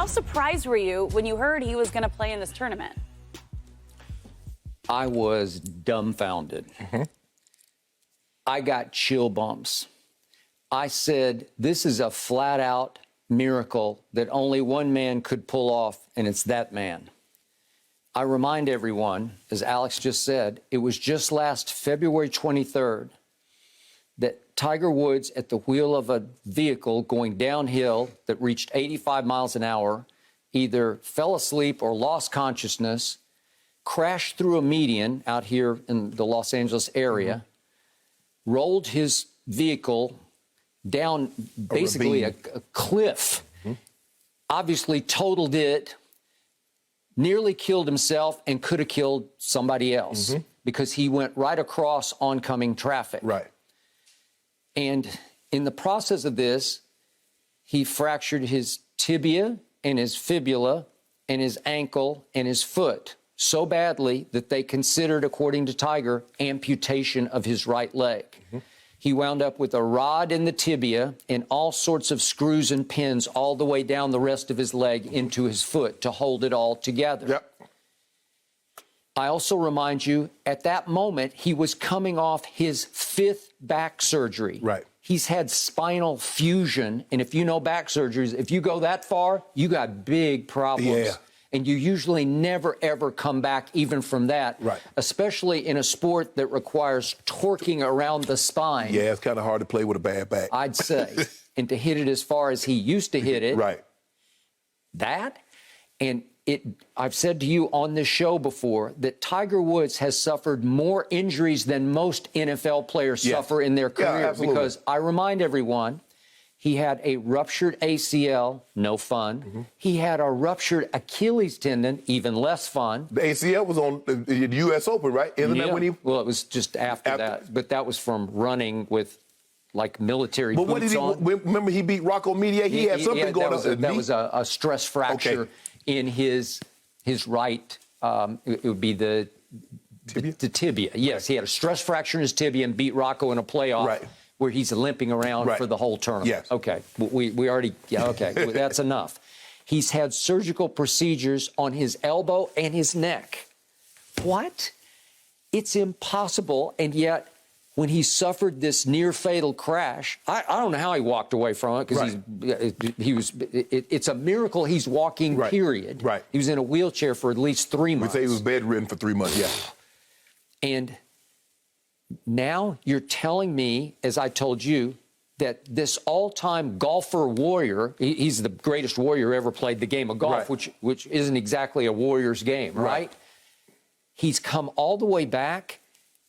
How surprised were you when you heard he was going to play in this tournament? I was dumbfounded. I got chill bumps. I said, this is a flat-out miracle that only one man could pull off, and it's that man. I remind everyone, as Alex just said, it was just last February 23rd that Tiger Woods, at the wheel of a vehicle going downhill that reached 85 miles an hour, either fell asleep or lost consciousness, crashed through a median out here in the Los Angeles area, rolled his vehicle down basically a cliff, obviously totaled it, nearly killed himself, and could have killed somebody else because he went right across oncoming traffic. Right. And in the process of this, he fractured his tibia and his fibula and his ankle and his foot so badly that they considered, according to Tiger, amputation of his right leg. He wound up with a rod in the tibia and all sorts of screws and pins all the way down the rest of his leg into his foot to hold it all together. Yep. I also remind you, at that moment, he was coming off his 5th back surgery. Right. He's had spinal fusion, and if you know back surgeries, if you go that far, you got big problems. Yeah. And you usually never, ever come back even from that, Right. especially in a sport that requires torquing around the spine. Yeah, it's kind of hard to play with a bad back. I'd say. And to hit it as far as he used to hit it. Right. That, and I've said to you on this show before that Tiger Woods has suffered more injuries than most NFL players suffer in their career. Absolutely. Because I remind everyone, he had a ruptured ACL, no fun. He had a ruptured Achilles tendon, even less fun. The ACL was on the U.S. Open, right? Isn't that when he... Well, it was just after that. But that was from running with, like, military boots But what did he... on. Remember he beat Rocco Mediate? He had something going on. That was a stress fracture in his right... it would be the tibia. Yes, he had a stress fracture in his tibia and beat Rocco in a playoff. Right. Where he's limping around for the whole tournament. Yes. Okay. We already, okay, well, that's enough. He's had surgical procedures on his elbow and his neck. What? It's impossible. And yet, when he suffered this near-fatal crash, I don't know how he walked away from it because it's a miracle he's walking, period. Right. He was in a wheelchair for at least 3 months. We say he was bedridden for 3 months, yeah. And now you're telling me, as I told you, that this all-time golfer warrior, he's the greatest warrior ever played the game of golf, which isn't exactly a warrior's game, right? He's come all the way back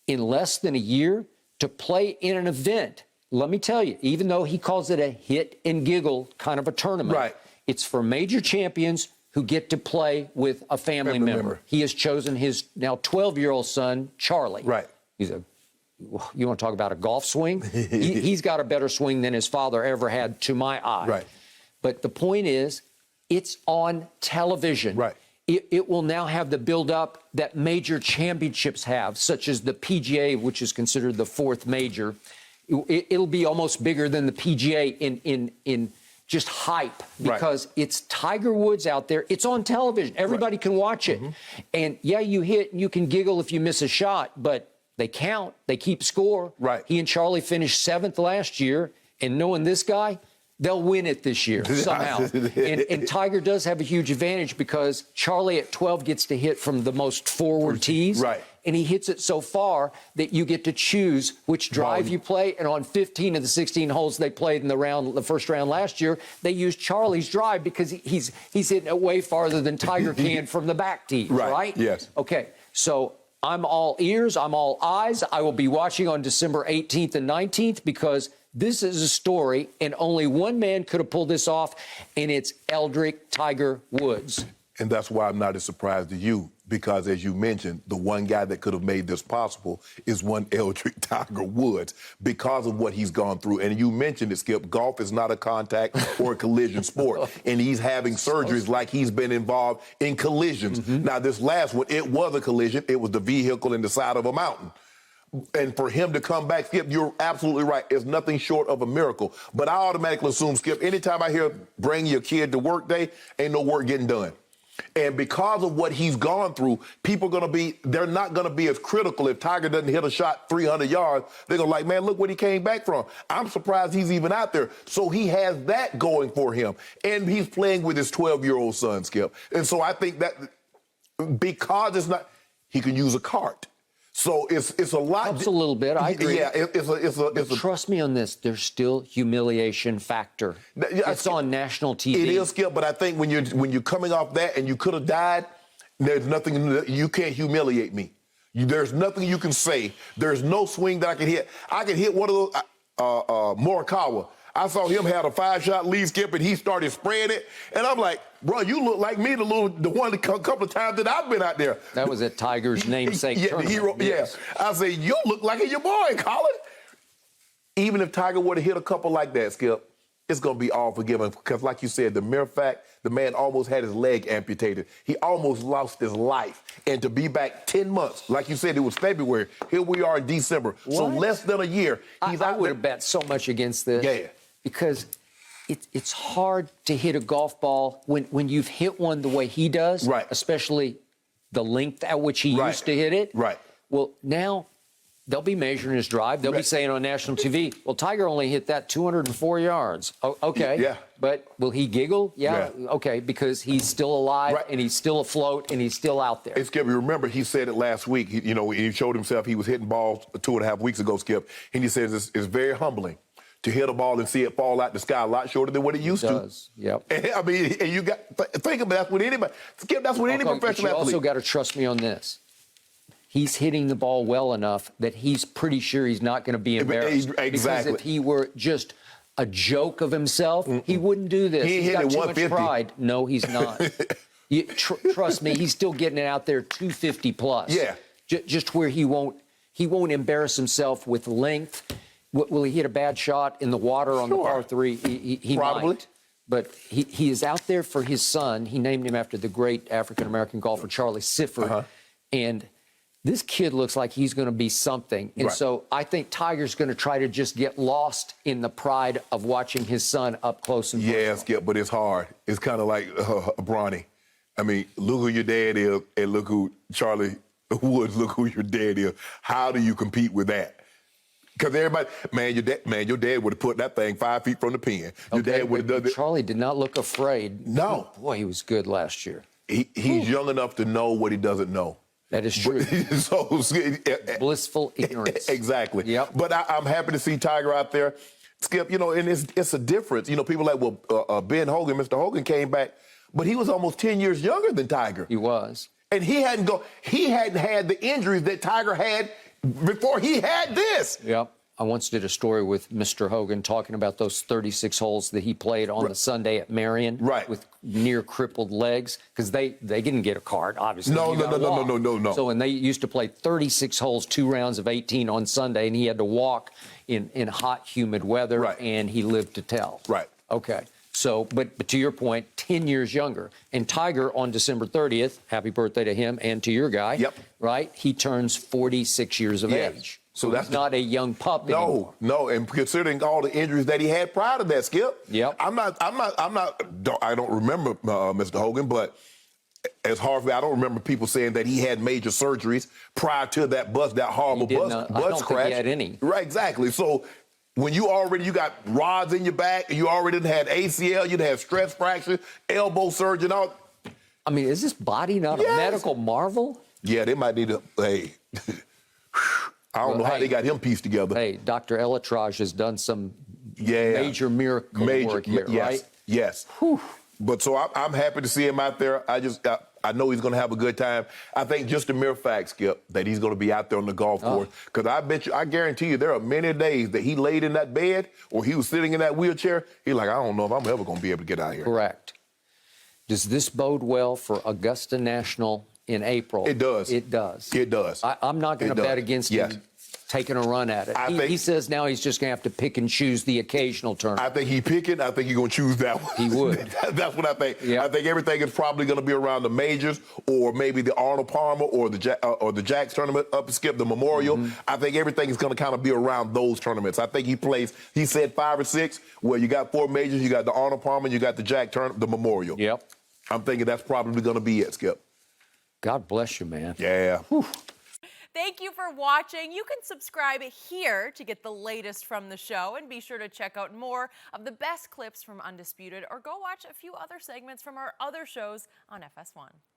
in less than a year to play in an event. Let me tell you, even though he calls it a hit and giggle kind of a tournament, it's for major champions who get to play with a family member. He has chosen his now 12-year-old son, Charlie. Right. You want to talk about a golf swing? He's got a better swing than his father ever had, to my eye. Right. But the point is, it's on television. Right. It will now have the build-up that major championships have, such as the PGA, which is considered the 4th major. It'll be almost bigger than the PGA in just hype because it's Tiger Woods out there. It's on television. Everybody can watch it. And, yeah, you hit and you can giggle if you miss a shot, but they count. They keep score. He and Charlie finished 7th last year, and knowing this guy, they'll win it this year somehow. and Tiger does have a huge advantage because Charlie at 12 gets to hit from the most forward tees. And he hits it so far that you get to choose which drive you play. And on 15 of the 16 holes they played in the first round last year, they used Charlie's drive because he's hitting it way farther than Tiger can from the back tees, right? Yes. Okay, so I'm all ears, I'm all eyes. I will be watching on December 18th and 19th because this is a story, and only one man could have pulled this off, and it's Eldrick Tiger Woods. And that's why I'm not as surprised as you, because as you mentioned, the one guy that could have made this possible is one Eldrick Tiger Woods because of what he's gone through. And you mentioned it, Skip, golf is not a contact or a collision sport. And he's having surgeries like he's been involved in collisions. Now, this last one, it was a collision. It was the vehicle in the side of a mountain. And for him to come back, Skip, you're absolutely right. It's nothing short of a miracle. But I automatically assume, Skip, anytime I hear bring your kid to work day, ain't no work getting done. And because of what he's gone through, people are going to be, they're not going to be as critical if Tiger doesn't hit a shot 300 yards. They're going to like, man, look what he came back from. I'm surprised he's even out there. So he has that going for him. And he's playing with his 12-year-old son, Skip. And so I think that because it's not, he can use a cart. So it's a lot. Helps a little bit. I agree. Yeah, it's a. Trust me on this. There's still humiliation factor. It's on national TV. It is, Skip. But I think when you're coming off that and you could have died, there's nothing. You can't humiliate me. There's nothing you can say. There's no swing that I can hit. I can hit one of those. Morikawa. I saw him have a 5-shot lead, Skip, and he started spraying it. And I'm like, bro, you look like me the one a couple of times that I've been out there. That was at Tiger's namesake tournament. Yes. I say, you look like your boy, Colin. Even if Tiger were to hit a couple like that, Skip, it's going to be all forgiven. Because like you said, the mere fact the man almost had his leg amputated. He almost lost his life. And to be back 10 months, like you said, it was February. Here we are in December. What? So less than a year. I would have bet so much against this. Yeah. Because it's hard to hit a golf ball when you've hit one the way he does, right? Especially the length at which he used to hit it. Right. Well, now they'll be measuring his drive. They'll be saying on national TV, well, Tiger only hit that 204 yards. Oh, okay. Yeah. But will he giggle? Yeah. Okay, because he's still alive and he's still afloat and he's still out there. Hey, Skip, you remember he said it last week. He showed himself he was hitting balls 2.5 weeks ago, Skip, and he says it's very humbling to hit a ball and see it fall out the sky a lot shorter than what it used to. Yep. And, I mean, and you got think about that's what anybody. Skip, that's what any professional athlete. You also got to trust me on this. He's hitting the ball well enough that he's pretty sure he's not going to be embarrassed. Exactly. Because if he were just a joke of himself, he wouldn't do this. He's got hitting too much 150. pride. No, he's not. Trust me, he's still getting it out there 250 plus. Yeah. Just where he won't embarrass himself with length. Will he hit a bad shot in the water on the par 3? He probably might. But he is out there for his son. He named him after the great African-American golfer Charlie Sifford. And this kid looks like he's going to be something. And so I think Tiger's going to try to just get lost in the pride of watching his son up close and personal. Yeah, Skip, but it's hard. It's kind of like Bronny. I mean, look who your dad is, and look who Charlie Woods, look who your dad is. How do you compete with that? Because everybody, your dad would have put that thing 5 feet from the pin. Your dad would have done it. Charlie did not look afraid. No. Oh, boy, he was good last year. He's young enough to know what he doesn't know. That is true. So blissful ignorance. Exactly. Yep. But I'm happy to see Tiger out there. Skip, and it's a difference. People like, well, Ben Hogan, Mr. Hogan came back, but he was almost 10 years younger than Tiger. He was. And he hadn't had the injuries that Tiger had before he had this. Yep. I once did a story with Mr. Hogan talking about those 36 holes that he played on the Sunday at Marion with near crippled legs because they didn't get a card, obviously. No. So when they used to play 36 holes, 2 rounds of 18 on Sunday, and he had to walk in hot, humid weather, and he lived to tell. Right. Okay. So, but to your point, 10 years younger. And Tiger on December 30th, happy birthday to him and to your guy. Yep. Right? He turns 46 years of age. So that's not a young pup anymore. No, and considering all the injuries that he had prior to that, Skip. Yep. I don't remember Mr. Hogan, but as hard for me, I don't remember people saying that he had major surgeries prior to that horrible bus crash. I don't think he had any. Right, exactly. So when you got rods in your back, you already had ACL, you'd have stress fracture, elbow surgery, all. I mean, is this body not a medical marvel? Yeah, they might need I don't know how they got him pieced together. Hey, Dr. Elatrage has done some major miracle work here, right? Yes. Whew. But so I'm happy to see him out there. I know he's going to have a good time. I think just the mere fact, Skip, that he's going to be out there on the golf course. Because I guarantee you there are many days that he laid in that bed or he was sitting in that wheelchair. He's like, I don't know if I'm ever going to be able to get out here. Correct. Does this bode well for Augusta National in April? It does. It does. It does. I'm not going to bet against him taking a run at it. He says now he's just going to have to pick and choose the occasional tournament. I think he picking. I think he's going to choose that one. He would. That's what I think. Yep. I think everything is probably going to be around the majors or maybe the Arnold Palmer or the Jacks tournament up and skip the Memorial. I think everything is going to kind of be around those tournaments. I think he said 5 or 6, where you got 4 majors, you got the Arnold Palmer, you got the Jack tournament, the Memorial. Yep. I'm thinking that's probably going to be it, Skip. God bless you, man. Yeah. Whew. Thank you for watching. You can subscribe here to get the latest from the show, and be sure to check out more of the best clips from Undisputed, or go watch a few other segments from our other shows on FS1.